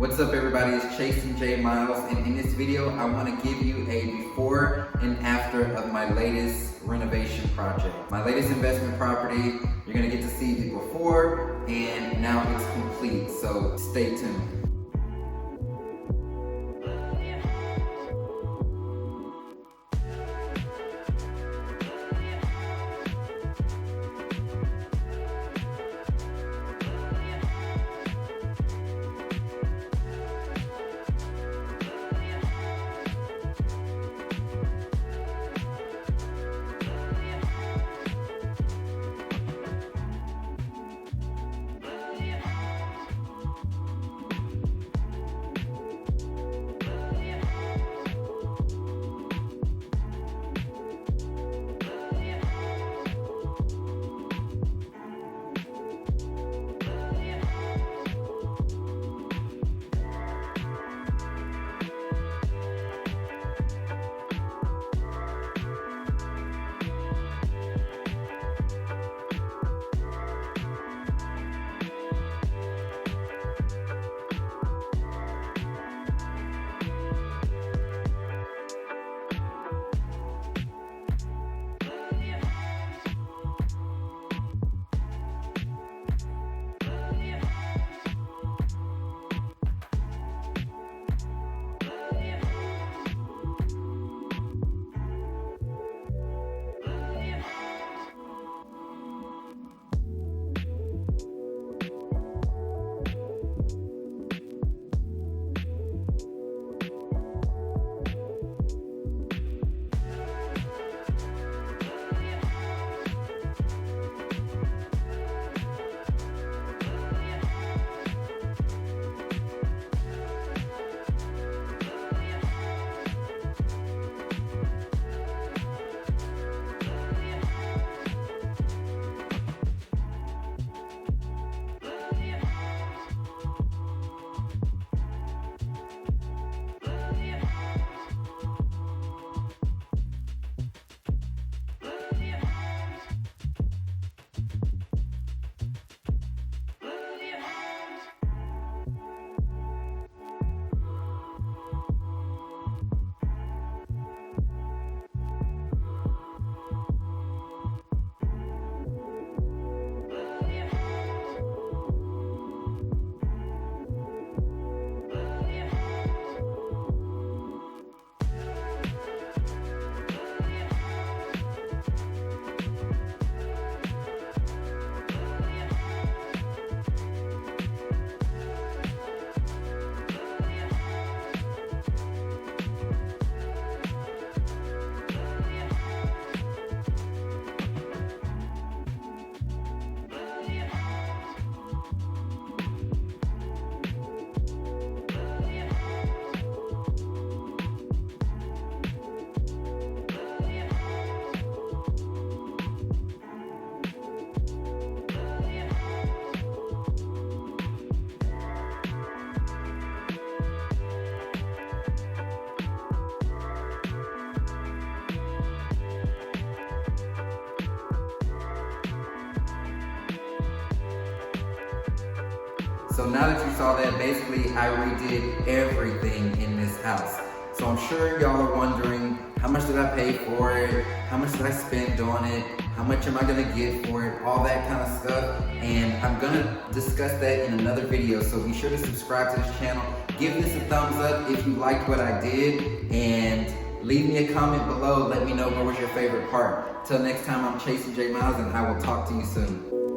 What's up everybody, it's Chastin Miles, and in this video I want to give you a before and after of my latest renovation project. My latest investment property, you're going to get to see the before and now it's complete, so stay tuned. So now that you saw that, basically I redid everything in this house. So I'm sure y'all are wondering, how much did I pay for it? How much did I spend on it? How much am I gonna get for it? All that kind of stuff. And I'm gonna discuss that in another video. So be sure to subscribe to this channel. Give this a thumbs up if you liked what I did. And leave me a comment below. Let me know what was your favorite part. Till next time, I'm Chastin Miles and I will talk to you soon.